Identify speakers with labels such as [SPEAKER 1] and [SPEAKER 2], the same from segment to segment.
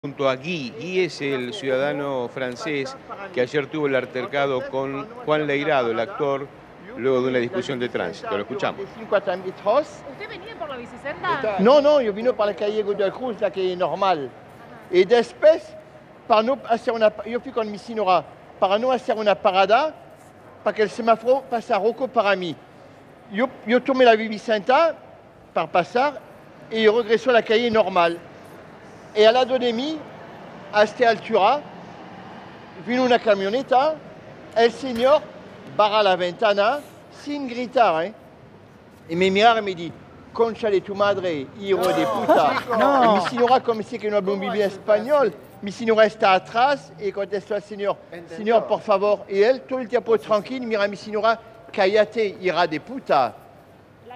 [SPEAKER 1] Junto a Guy. Guy es el ciudadano francés que ayer tuvo el altercado con Juan Leirado, el actor, luego de una discusión de tránsito. Lo escuchamos.
[SPEAKER 2] ¿Usted venía por la bicicenda?
[SPEAKER 3] Non, non, io vino per la calle Godoy Cruz, la calle normal. E després, per no hacer una, io fui con mi signora, para no hacer una parada, perquè el semàforo passa rojo para mí. Yo tomé la bicicleta para pasar y yo regreso a la calle normal. Y al lado de mí, a esta altura, vino una camioneta, el señor barra la ventana sin gritar, ¿eh? Y me mira y me dice, concha de tu madre, hijo de puta.
[SPEAKER 4] No.
[SPEAKER 3] Y mi señora, como sé que no hablo muy bien español, mi señora está atrás y contestó al señor, señor, por favor. Y él, todo el tiempo tranquilo, mira a mi señora, cállate, hija de puta.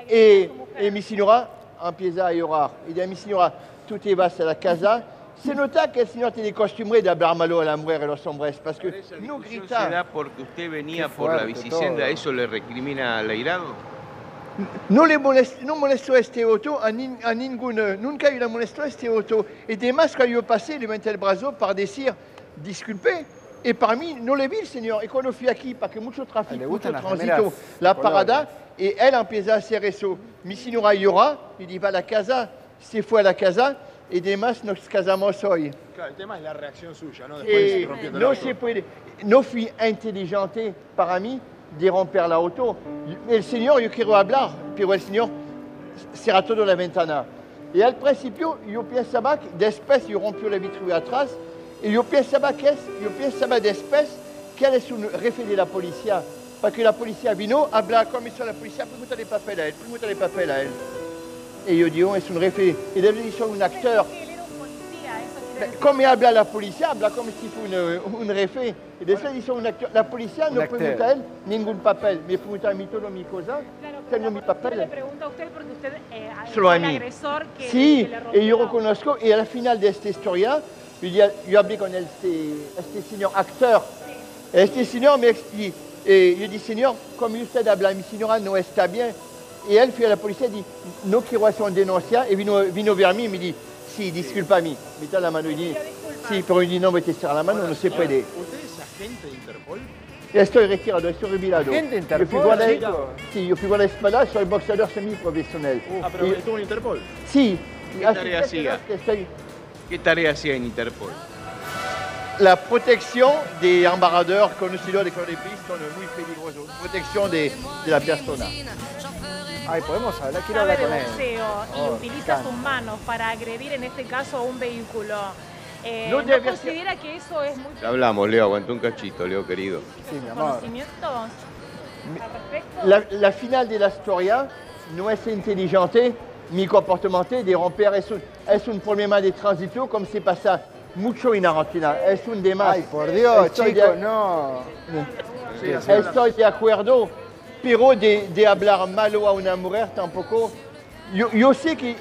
[SPEAKER 3] Y mi señora empieza a llorar. Y dice a mi señora, tú te vas a la casa. Se nota que el señor tiene costumbre de hablar malo a la mujer y los hombres, porque no
[SPEAKER 1] ¿Se
[SPEAKER 3] grita.
[SPEAKER 1] da porque usted venía
[SPEAKER 4] Qué
[SPEAKER 1] por la
[SPEAKER 4] fuerte
[SPEAKER 1] bicicenda?
[SPEAKER 4] todo.
[SPEAKER 1] ¿Eso le recrimina a Leirado?
[SPEAKER 3] No molestó este auto a ninguno, nunca le molestó este auto. Y además, cuando yo pasé, levanté el brazo para decir, disculpe. Y para mí, no le vi el señor. Y cuando fui aquí, porque mucho tráfico,
[SPEAKER 4] Le
[SPEAKER 3] mucho
[SPEAKER 4] gustan las
[SPEAKER 3] tránsito,
[SPEAKER 4] remeras
[SPEAKER 3] la
[SPEAKER 4] de colores.
[SPEAKER 3] parada, y él empieza a hacer eso. Mi señora llora, y dice, va a la casa, se fue a la casa, y además nos casamos hoy.
[SPEAKER 5] Claro, el tema es la reacción suya, ¿no? Después rompiendo el
[SPEAKER 3] No
[SPEAKER 5] auto.
[SPEAKER 3] se puede, no fui inteligente para mí de romper la auto. El señor, yo quiero hablar, pero el señor cierra todo la ventana. Y al principio yo pensaba que después yo rompió la vitro atrás, y yo pensaba después que él es un jefe de la policía, porque la policía vino a hablar con la policía, pregúntale papel a él. Y yo digo, es un jefe, y debe ser un actor.
[SPEAKER 2] Que él era un policía, eso quiere decir.
[SPEAKER 3] Come habla la policía, habla como si fuera un jefe. Y después dice un actor. La policía no
[SPEAKER 4] actor.
[SPEAKER 3] pregunta a él ningún papel, me pregunta a mí todo mi cosa,
[SPEAKER 2] Claro,
[SPEAKER 3] tengo mi
[SPEAKER 2] le
[SPEAKER 3] papel.
[SPEAKER 2] pregunta a usted porque usted
[SPEAKER 3] Solo
[SPEAKER 2] fue
[SPEAKER 3] a
[SPEAKER 2] el
[SPEAKER 3] mí.
[SPEAKER 2] agresor que
[SPEAKER 3] Sí,
[SPEAKER 2] le rompió
[SPEAKER 3] y yo
[SPEAKER 2] el auto.
[SPEAKER 3] reconozco, y al final de esta historia, yo hablé con este señor actor. Este señor me explica, yo dije, señor, como usted habla, mi señora no está bien. Y él fue a la policía y dijo, no quiero hacer una denuncia. Y vino a mí y me dijo, sí, disculpa a mí. Mete la mano y dice, sí, pero yo dije, no me te cierra la mano, no se puede.
[SPEAKER 5] ¿Usted es agente de Interpol?
[SPEAKER 3] Estoy retirado, estoy jubilado.
[SPEAKER 4] ¿Agente de Interpol,
[SPEAKER 3] Yo fui a la,
[SPEAKER 4] chico?
[SPEAKER 3] sí, yo fui a la espada, soy boxeador semiprofesional.
[SPEAKER 5] Ah, pero
[SPEAKER 3] Y-
[SPEAKER 5] estuvo en Interpol.
[SPEAKER 3] sí.
[SPEAKER 1] ¿Qué
[SPEAKER 3] hace
[SPEAKER 1] tarea
[SPEAKER 3] 3
[SPEAKER 1] hacía?
[SPEAKER 3] años que estoy-
[SPEAKER 1] ¿Qué tarea hacía en Interpol?
[SPEAKER 3] La protección de embarradores conocidos de Codepis son muy peligrosos. Protección de la persona.
[SPEAKER 4] Ay, podemos hablar, quiero
[SPEAKER 2] Sabe
[SPEAKER 4] hablar
[SPEAKER 2] de
[SPEAKER 4] con él.
[SPEAKER 2] boxeo y
[SPEAKER 4] Oh,
[SPEAKER 2] utiliza
[SPEAKER 4] encanta.
[SPEAKER 2] sus manos para agredir en este caso a un vehículo.
[SPEAKER 3] No
[SPEAKER 2] ¿No
[SPEAKER 3] debe
[SPEAKER 2] considera que eso es muy
[SPEAKER 1] Ya hablamos, Leo, aguantó un cachito, Leo querido.
[SPEAKER 4] Sí, mi amor.
[SPEAKER 2] conocimientos al respecto?
[SPEAKER 3] La final de la historia no es inteligente, mi comportamiento de romper es un problema de tránsito como se pasa mucho en Argentina. Es un demás.
[SPEAKER 4] Ay, por Dios,
[SPEAKER 3] Estoy
[SPEAKER 4] chicos,
[SPEAKER 3] de-
[SPEAKER 4] no.
[SPEAKER 5] Sí, así habla.
[SPEAKER 3] Estoy de acuerdo, pero de hablar malo a una mujer tampoco. Yo sé que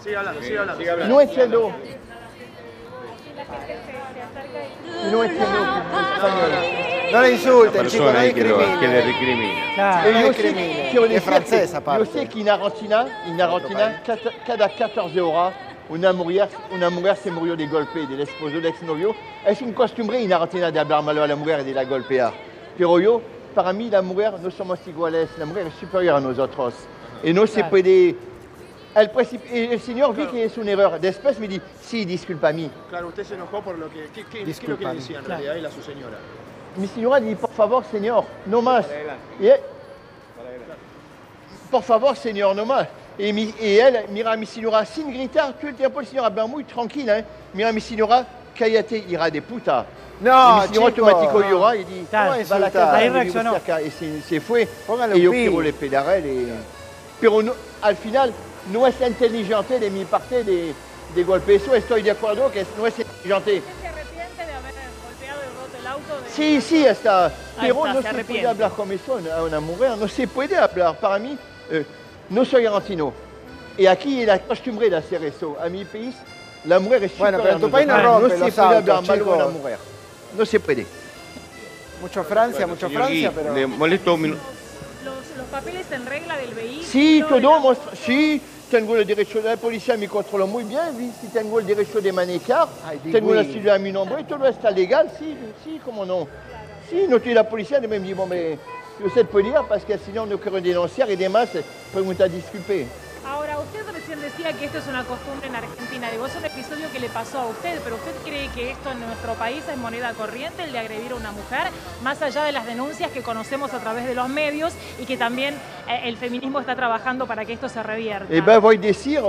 [SPEAKER 5] Sigue hablando, sigue hablando.
[SPEAKER 1] Sigue hablando.
[SPEAKER 3] no entiendo.
[SPEAKER 2] La gente se acerca y...
[SPEAKER 3] No entiendo español.
[SPEAKER 4] No le
[SPEAKER 1] Una
[SPEAKER 4] insulten, chicos,
[SPEAKER 1] persona
[SPEAKER 4] no
[SPEAKER 1] ahí que le
[SPEAKER 4] discriminen.
[SPEAKER 1] recrimina.
[SPEAKER 4] Claro, no
[SPEAKER 3] Yo sé,
[SPEAKER 4] discriminen.
[SPEAKER 3] quiero
[SPEAKER 4] Es
[SPEAKER 3] decir
[SPEAKER 4] francés,
[SPEAKER 3] que
[SPEAKER 4] aparte.
[SPEAKER 3] yo sé que en Argentina, cada 14 horas, una mujer se murió de golpe del esposo del exnovio. Es una costumbre en Argentina de hablar malo a la mujer y de la golpear. Pero yo, para mí, la mujer no somos iguales, la mujer es superior a nosotros. Y no se puede... El señor vi que es un error. Después me dice, sí, disculpa a mí.
[SPEAKER 5] Claro, usted se enojó por lo que... ¿Qué es lo que
[SPEAKER 4] Disculpa.
[SPEAKER 5] le decía en realidad él a su señora?
[SPEAKER 3] Mi señora dice, por favor, señor, no más. Y él, por favor, señor, no más. Y él mira a mi señora sin gritar, todo el tiempo el señor habla muy tranquila. Mira a mi señora, cállate, hija de puta.
[SPEAKER 4] No,
[SPEAKER 3] y mi señora
[SPEAKER 4] chico.
[SPEAKER 3] automático llora y dice,
[SPEAKER 4] Claro,
[SPEAKER 3] va a la
[SPEAKER 4] insultar.
[SPEAKER 3] casa,
[SPEAKER 4] Ahí
[SPEAKER 3] no vivo
[SPEAKER 4] reaccionó.
[SPEAKER 3] cerca. Y se fue.
[SPEAKER 4] Póngale
[SPEAKER 3] Y
[SPEAKER 4] un
[SPEAKER 3] yo
[SPEAKER 4] pi.
[SPEAKER 3] quiero le pegar a él. Pero no, al final, no es inteligente de mi parte de golpear eso. Estoy de acuerdo que no es inteligente.
[SPEAKER 2] ¿Usted se arrepiente de haber golpeado y roto el auto?
[SPEAKER 3] Sí, sí, está. Pero
[SPEAKER 2] está,
[SPEAKER 3] no
[SPEAKER 2] se
[SPEAKER 3] se
[SPEAKER 2] arrepiente.
[SPEAKER 3] puede hablar como eso a una mujer, no se puede hablar. Para mí, no soy argentino. Y aquí la costumbre de hacer eso. A mi país, la mujer es
[SPEAKER 4] Bueno, pero en tu
[SPEAKER 3] superior
[SPEAKER 4] país
[SPEAKER 3] a
[SPEAKER 4] no
[SPEAKER 3] nosotros.
[SPEAKER 4] rompen
[SPEAKER 3] No
[SPEAKER 4] los
[SPEAKER 3] se puede
[SPEAKER 4] autos,
[SPEAKER 3] hablar malo a una
[SPEAKER 4] chicos.
[SPEAKER 3] mujer. No se puede.
[SPEAKER 4] Mucho Francia,
[SPEAKER 1] Bueno,
[SPEAKER 4] mucho
[SPEAKER 1] señor
[SPEAKER 4] Francia,
[SPEAKER 1] Gui,
[SPEAKER 4] pero...
[SPEAKER 1] le molesto un minuto.
[SPEAKER 2] Los papeles en regla del vehículo.
[SPEAKER 3] Sí,
[SPEAKER 2] y
[SPEAKER 3] todo
[SPEAKER 2] la-
[SPEAKER 3] muestra, sí, tengo el derecho, la policía me controla muy bien, si tengo el derecho de manejar,
[SPEAKER 4] Ay, di
[SPEAKER 3] tengo la
[SPEAKER 4] oui.
[SPEAKER 3] ciudad a mi nombre, todo está legal, sí, cómo no. Sí, no estoy la policía, me dit, bon, mais usted puede ir, porque si no, no quiero denunciar y demás, pregunta, disculpe.
[SPEAKER 2] Ahora, usted recién decía que esto es una costumbre en Argentina. Digo, es un episodio que le pasó a usted, pero ¿usted cree que esto en nuestro país es moneda corriente, el de agredir a una mujer? Más allá de las denuncias que conocemos a través de los medios y que también el feminismo está trabajando para que esto se revierta.
[SPEAKER 3] Eh bien, voy a decir,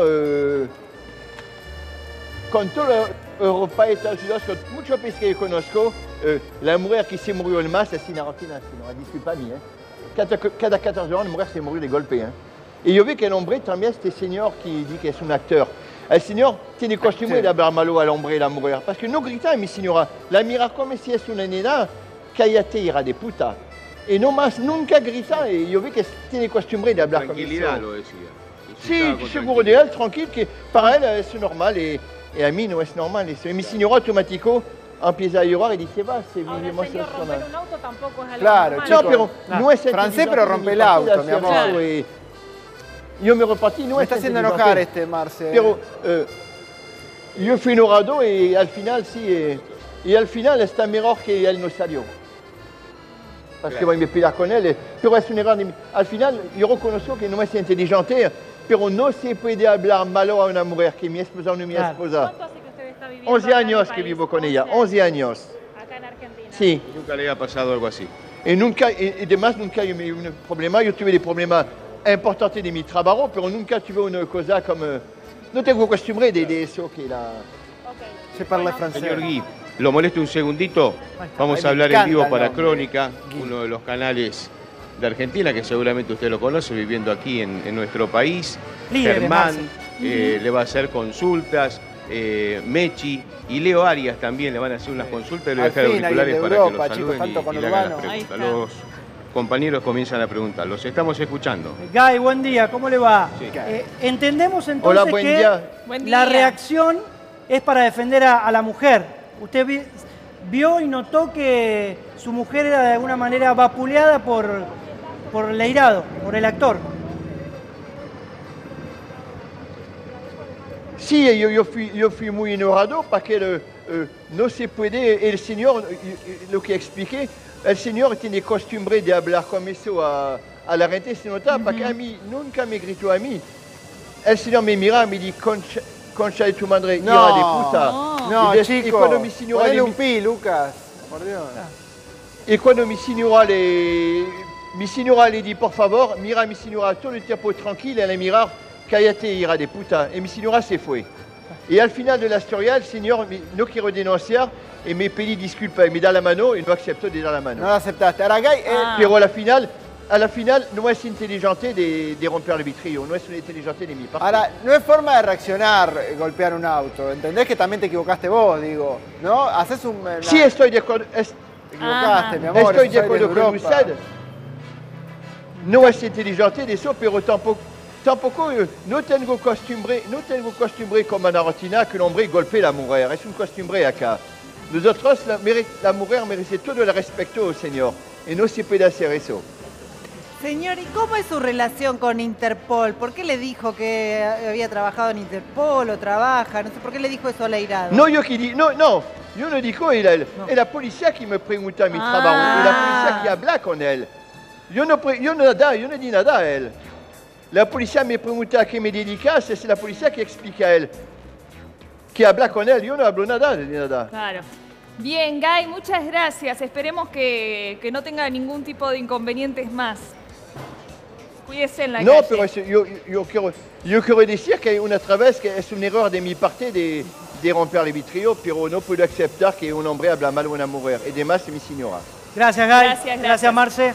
[SPEAKER 3] con toda Europa y Estados Unidos, con muchos países que yo conozco, la mujer que se murió más es en Argentina, disculpa a mí, cada 14 años la mujer se murió de golpe. Y yo vi que el hombre también, este señor que dice que es un actor, el señor tiene costumbre de hablar malo al hombre y a la mujer, porque no grita, mi señora, la mira como si es una nena, cállate, hija de puta. Y no más, nunca grita, y yo vi que tiene costumbre de hablar como eso.
[SPEAKER 1] Tranquilidad lo decía.
[SPEAKER 3] Sí,
[SPEAKER 1] Insultaba con
[SPEAKER 3] seguro de él, tranquilo, que para él es normal y a mí no es normal eso. Y mi señora automático empieza a llorar y dice, va, se
[SPEAKER 2] Ahora,
[SPEAKER 3] vivimos
[SPEAKER 2] señor,
[SPEAKER 3] en
[SPEAKER 2] romper un auto tampoco es algo
[SPEAKER 4] Claro,
[SPEAKER 2] normal.
[SPEAKER 3] No,
[SPEAKER 4] chico.
[SPEAKER 3] pero
[SPEAKER 4] Claro.
[SPEAKER 3] no es
[SPEAKER 4] Francés,
[SPEAKER 3] inteligente
[SPEAKER 4] pero
[SPEAKER 3] de
[SPEAKER 4] rompe
[SPEAKER 3] mi
[SPEAKER 4] el
[SPEAKER 3] parte
[SPEAKER 4] auto,
[SPEAKER 3] de
[SPEAKER 4] mi
[SPEAKER 3] hacer
[SPEAKER 4] amor.
[SPEAKER 3] eso, y yo me repartí, no
[SPEAKER 4] Me
[SPEAKER 3] es
[SPEAKER 4] está haciendo
[SPEAKER 3] inteligente.
[SPEAKER 4] enojar este Marce.
[SPEAKER 3] Pero yo fui enojado y al final sí, y al final está mejor que él no salió. Porque
[SPEAKER 1] Claro.
[SPEAKER 3] voy a me pelear con él, pero es un error. Al final yo reconozco que no es inteligente, pero no se puede hablar malo a una mujer que mi esposa o no mi
[SPEAKER 4] Claro.
[SPEAKER 3] esposa.
[SPEAKER 2] ¿Cuánto hace que usted está viviendo
[SPEAKER 3] 11
[SPEAKER 2] acá en el
[SPEAKER 3] años que
[SPEAKER 2] país?
[SPEAKER 3] vivo con ella, 11 años.
[SPEAKER 2] Acá en Argentina.
[SPEAKER 3] Sí.
[SPEAKER 1] Nunca le había pasado algo así.
[SPEAKER 3] Y nunca, y además nunca yo me un problema, yo tuve des problemas importantes de mi trabajo, pero nunca tuve una cosa como, no tengo costumbre de eso que la...
[SPEAKER 2] Ok.
[SPEAKER 4] Se parla francés.
[SPEAKER 1] Señor Guy, ¿lo molesto un segundito? Vamos
[SPEAKER 4] me
[SPEAKER 1] a hablar en
[SPEAKER 4] encanta
[SPEAKER 1] vivo
[SPEAKER 4] el
[SPEAKER 1] para
[SPEAKER 4] nombre.
[SPEAKER 1] Crónica, uno de los canales de Argentina, que seguramente usted lo conoce, viviendo aquí en nuestro país.
[SPEAKER 6] Líder,
[SPEAKER 1] Germán
[SPEAKER 6] Marce.
[SPEAKER 1] le va a hacer consultas, Mechi y Leo Arias también le van a hacer unas consultas. Le voy a
[SPEAKER 4] Al
[SPEAKER 1] dejar
[SPEAKER 4] fin,
[SPEAKER 1] auriculares
[SPEAKER 4] alguien de
[SPEAKER 1] para
[SPEAKER 4] Europa,
[SPEAKER 1] que los
[SPEAKER 4] chicos,
[SPEAKER 1] saluden
[SPEAKER 4] tanto con
[SPEAKER 1] y le hagan las
[SPEAKER 4] Urbano.
[SPEAKER 2] Ahí
[SPEAKER 1] preguntas. Los compañeros comienzan a preguntar. Los estamos escuchando.
[SPEAKER 6] Guy, buen día, ¿cómo le va?
[SPEAKER 1] Sí.
[SPEAKER 6] Entendemos entonces
[SPEAKER 3] Hola, buen
[SPEAKER 6] que
[SPEAKER 3] día.
[SPEAKER 2] Buen
[SPEAKER 6] la
[SPEAKER 2] día.
[SPEAKER 6] reacción es para defender a la mujer. Usted vio y notó que su mujer era de alguna manera vapuleada por Leirado, por el actor.
[SPEAKER 3] Sí, yo fui muy enojado porque no se puede, el señor, lo que expliqué, el señor tiene costumbre de hablar como eso a la gente, se nota, porque a mí nunca me gritó a mí. El señor me mira, me dice, concha de tu madre, hija de puta.
[SPEAKER 4] No,
[SPEAKER 3] Y y
[SPEAKER 4] chico,
[SPEAKER 3] cuando mi señora
[SPEAKER 4] ponele
[SPEAKER 3] le-
[SPEAKER 4] un pi, Lucas. Por Dios.
[SPEAKER 3] Y cuando mi señora le dice, por favor, mira a mi señora todo el tiempo tranquila, le mirar, cállate, hija de puta. Y mi señora se fue. Y al final de la historia, el señor no quiero denunciar y me pedí disculpas y me da la mano y no aceptó de dar la mano.
[SPEAKER 4] No lo aceptaste. Ahora, Guy,
[SPEAKER 3] Pero a la final no es inteligente de romper el vitrio, no es inteligente de mi parte.
[SPEAKER 4] ahora, no es forma de reaccionar golpear un auto. ¿Entendés que también te equivocaste vos, digo? ¿No? Haces un...
[SPEAKER 3] Sí, estoy de acuerdo.
[SPEAKER 4] Te equivocaste, mi amor.
[SPEAKER 3] Estoy de
[SPEAKER 4] sos aire
[SPEAKER 3] acuerdo con
[SPEAKER 4] Europa.
[SPEAKER 3] usted. No es inteligente de eso, pero tampoco no tengo costumbre como en Argentina que el hombre golpee a la mujer. Es un costumbre acá. Nosotros, la mujer merece todo el respeto, señor. Y no se puede hacer eso.
[SPEAKER 7] Señor, ¿y cómo es su relación con Interpol? ¿Por qué le dijo que había trabajado en Interpol o trabaja? No sé, ¿por qué le dijo eso a Leirado?
[SPEAKER 3] No, yo no digo, es la policía que me pregunta mi trabajo, es la policía que habla con él. Yo no di nada a él. La policía me pregunta a qué me dedicas, es la policía que explica a él, que habla con él, yo no hablo nada de nada.
[SPEAKER 8] Claro. Bien, Guy, muchas gracias. Esperemos que no tenga ningún tipo de inconvenientes más. Cuídese en la
[SPEAKER 3] No,
[SPEAKER 8] calle.
[SPEAKER 3] pero yo quiero decir que una vez que es un error de mi parte de romper el vitrio, pero no puedo aceptar que un hombre habla mal a una mujer, y además mi señora.
[SPEAKER 6] Gracias, Guy.
[SPEAKER 8] Gracias, gracias.
[SPEAKER 6] Marce.